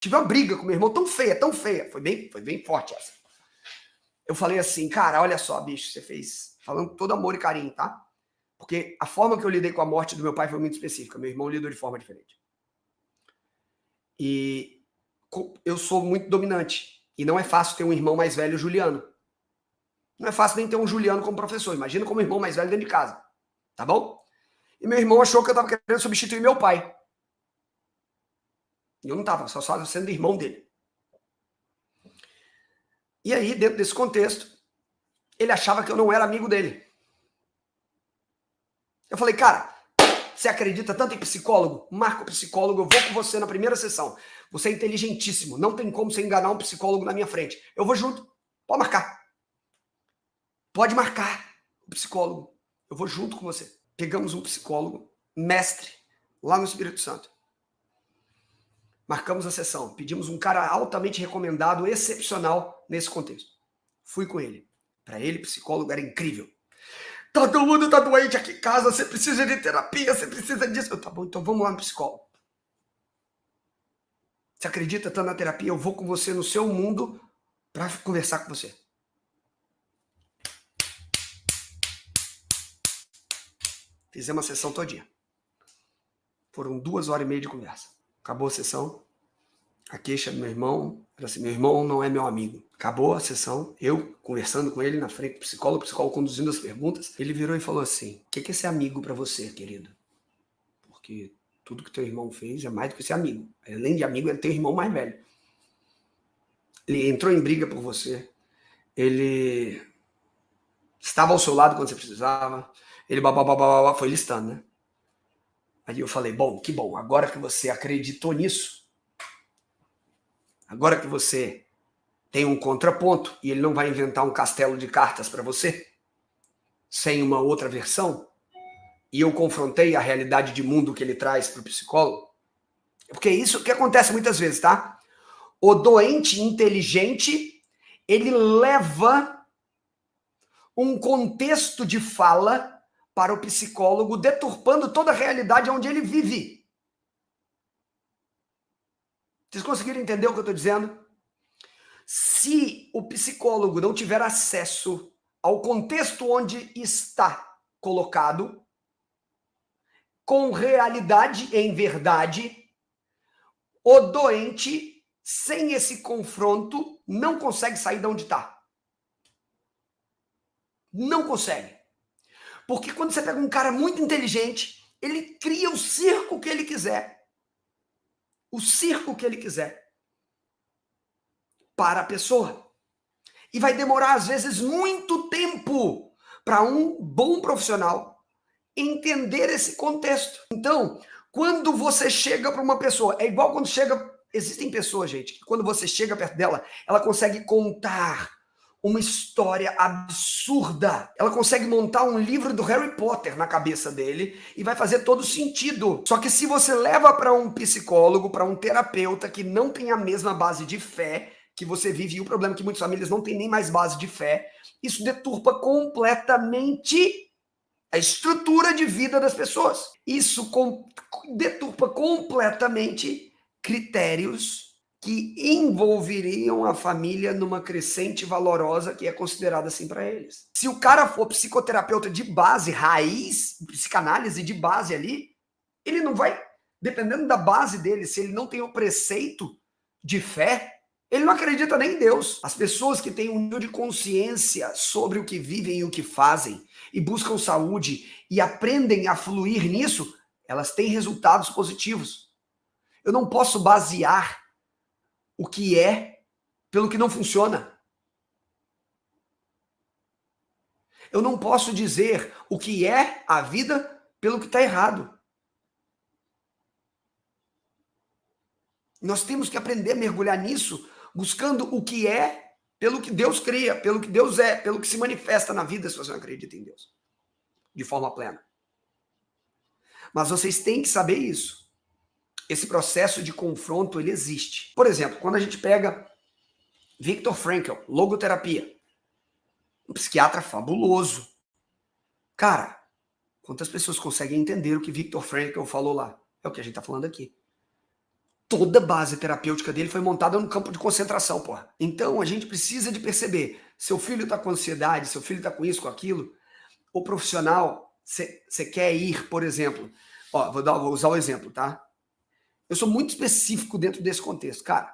Tive uma briga com meu irmão tão feia, tão feia. Foi bem forte essa. Eu falei assim, cara, olha só, bicho, você fez. Falando com todo amor e carinho, tá? Porque a forma que eu lidei com a morte do meu pai foi muito específica. Meu irmão lidou de forma diferente. E eu sou muito dominante. E não é fácil ter um irmão mais velho, Juliano. Não é fácil nem ter um Juliano como professor. Imagina como irmão mais velho dentro de casa. Tá bom? E meu irmão achou que eu tava querendo substituir meu pai. E eu não tava, só sendo irmão dele. E aí, dentro desse contexto, ele achava que eu não era amigo dele. Eu falei, cara, você acredita tanto em psicólogo? Marca o psicólogo, eu vou com você na primeira sessão. Você é inteligentíssimo, não tem como você enganar um psicólogo na minha frente. Eu vou junto, pode marcar. Pode marcar o psicólogo. Eu vou junto com você. Pegamos um psicólogo, mestre, lá no Espírito Santo. Marcamos a sessão. Pedimos um cara altamente recomendado, excepcional nesse contexto. Fui com ele. Para ele, psicólogo era incrível. Todo mundo tá doente aqui em casa, você precisa de terapia, você precisa disso. Tá bom, então vamos lá no psicólogo. Você acredita, tá na terapia, eu vou com você no seu mundo para conversar com você. Fizemos a sessão todinha. Foram 2h30 de conversa. Acabou a sessão. A queixa do meu irmão era assim, meu irmão não é meu amigo. Acabou a sessão, eu conversando com ele na frente do psicólogo, o psicólogo conduzindo as perguntas. Ele virou e falou assim, o que é ser amigo para você, querido? Porque tudo que teu irmão fez é mais do que ser amigo. Além de amigo, ele tem um irmão mais velho. Ele entrou em briga por você. Ele estava ao seu lado quando você precisava. Ele foi listando, né? Aí eu falei, bom, que bom. Agora que você acreditou nisso, agora que você tem um contraponto e ele não vai inventar um castelo de cartas para você, sem uma outra versão, e eu confrontei a realidade de mundo que ele traz para o psicólogo, porque é isso que acontece muitas vezes, tá? O doente inteligente, ele leva um contexto de fala para o psicólogo, deturpando toda a realidade onde ele vive. Vocês conseguiram entender o que eu estou dizendo? Se o psicólogo não tiver acesso ao contexto onde está colocado, com realidade em verdade, o doente, sem esse confronto, não consegue sair de onde está. Não consegue. Porque quando você pega um cara muito inteligente, ele cria o circo que ele quiser. O circo que ele quiser. Para a pessoa. E vai demorar, às vezes, muito tempo para um bom profissional entender esse contexto. Então, quando você chega para uma pessoa, é igual quando chega... Existem pessoas, gente, que quando você chega perto dela, ela consegue contar uma história absurda. Ela consegue montar um livro do Harry Potter na cabeça dele e vai fazer todo sentido. Só que se você leva para um psicólogo, para um terapeuta que não tem a mesma base de fé que você vive, e o problema é que muitas famílias não têm nem mais base de fé, isso deturpa completamente a estrutura de vida das pessoas. Isso deturpa completamente critérios que envolveriam a família numa crescente valorosa que é considerada assim para eles. Se o cara for psicoterapeuta de base, raiz, psicanálise de base ali, ele não vai, dependendo da base dele, se ele não tem o preceito de fé, ele não acredita nem em Deus. As pessoas que têm um nível de consciência sobre o que vivem e o que fazem, e buscam saúde e aprendem a fluir nisso, elas têm resultados positivos. Eu não posso basear o que é pelo que não funciona. Eu não posso dizer o que é a vida pelo que está errado. Nós temos que aprender a mergulhar nisso, buscando o que é pelo que Deus cria, pelo que Deus é, pelo que se manifesta na vida, se você não acredita em Deus, de forma plena. Mas vocês têm que saber isso. Esse processo de confronto, ele existe. Por exemplo, quando a gente pega Viktor Frankl, logoterapia, um psiquiatra fabuloso. Cara, quantas pessoas conseguem entender o que Viktor Frankl falou lá? É o que a gente está falando aqui. Toda a base terapêutica dele foi montada no campo de concentração, porra. Então a gente precisa de perceber, seu filho tá com ansiedade, seu filho tá com isso, com aquilo, o profissional, você quer ir, por exemplo, ó, vou usar o exemplo, tá? Eu sou muito específico dentro desse contexto, cara.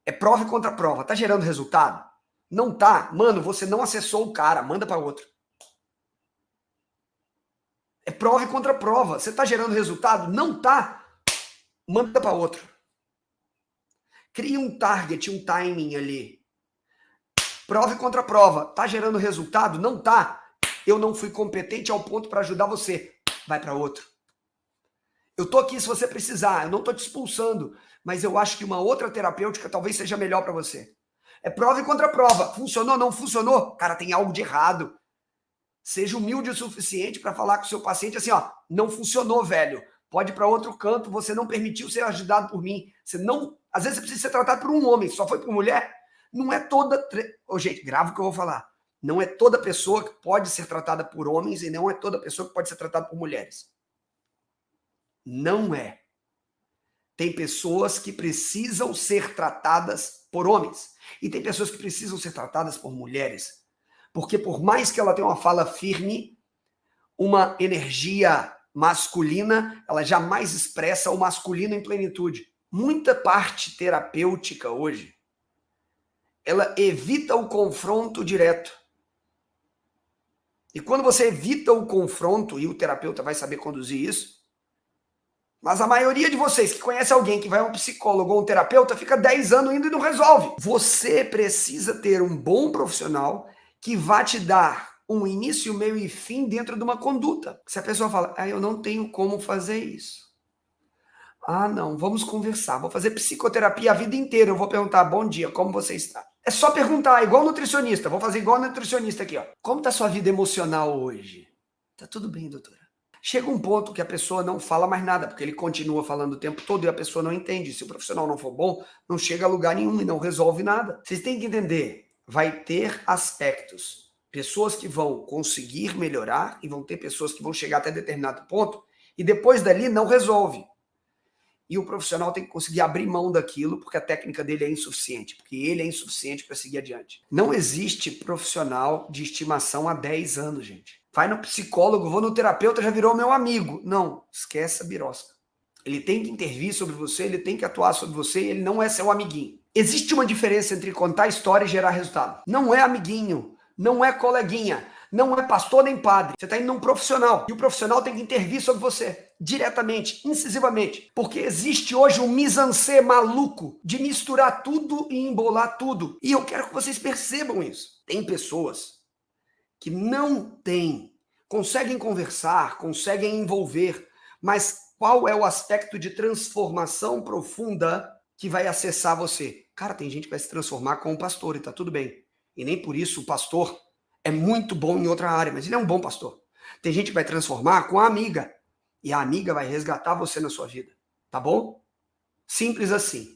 É prova e contra-prova, tá gerando resultado? Não tá? Mano, você não acessou o cara, manda para outro. É prova e contra-prova, você tá gerando resultado? Não tá? Manda para outro. Cria um target, um timing ali. Prova e contra-prova. Tá gerando resultado? Não tá. Eu não fui competente ao ponto para ajudar você. Vai para outro. Eu tô aqui se você precisar. Eu não tô te expulsando, mas eu acho que uma outra terapêutica talvez seja melhor para você. É prova e contra-prova. Funcionou? Não funcionou? Cara, tem algo de errado. Seja humilde o suficiente para falar com o seu paciente assim, ó, não funcionou, velho. Pode ir para outro canto, você não permitiu ser ajudado por mim. Você não, às vezes você precisa ser tratado por um homem, só foi por mulher. Não é toda, gente, grava o que eu vou falar. Não é toda pessoa que pode ser tratada por homens e não é toda pessoa que pode ser tratada por mulheres. Não é. Tem pessoas que precisam ser tratadas por homens e tem pessoas que precisam ser tratadas por mulheres. Porque por mais que ela tenha uma fala firme, uma energia masculina, ela jamais expressa o masculino em plenitude. Muita parte terapêutica hoje, ela evita o confronto direto. E quando você evita o confronto, e o terapeuta vai saber conduzir isso, mas a maioria de vocês que conhece alguém que vai a um psicólogo ou um terapeuta fica 10 anos indo e não resolve. Você precisa ter um bom profissional que vá te dar um início, meio e fim dentro de uma conduta. Se a pessoa fala, eu não tenho como fazer isso. Não, vamos conversar. Vou fazer psicoterapia a vida inteira. Eu vou perguntar, bom dia, como você está? É só perguntar, igual nutricionista. Vou fazer igual nutricionista aqui, ó. Como está a sua vida emocional hoje? Tá tudo bem, doutora. Chega um ponto que a pessoa não fala mais nada, porque ele continua falando o tempo todo e a pessoa não entende. Se o profissional não for bom, não chega a lugar nenhum e não resolve nada. Vocês têm que entender, vai ter aspectos. Pessoas que vão conseguir melhorar e vão ter pessoas que vão chegar até determinado ponto e depois dali não resolve. E o profissional tem que conseguir abrir mão daquilo porque a técnica dele é insuficiente, porque ele é insuficiente para seguir adiante. Não existe profissional de estimação há 10 anos, gente. Vai no psicólogo, vou no terapeuta, já virou meu amigo. Não, esquece a birosca. Ele tem que intervir sobre você, ele tem que atuar sobre você, ele não é seu amiguinho. Existe uma diferença entre contar história e gerar resultado. Não é amiguinho, não é coleguinha, não é pastor nem padre. Você está indo num profissional. E o profissional tem que intervir sobre você, diretamente, incisivamente. Porque existe hoje um mise-en-scène maluco de misturar tudo e embolar tudo. E eu quero que vocês percebam isso. Tem pessoas que não conseguem conversar, conseguem envolver, mas qual é o aspecto de transformação profunda que vai acessar você? Cara, tem gente que vai se transformar com um pastor e tá tudo bem. E nem por isso o pastor é muito bom em outra área, mas ele é um bom pastor. Tem gente que vai transformar com a amiga. E a amiga vai resgatar você na sua vida. Tá bom? Simples assim.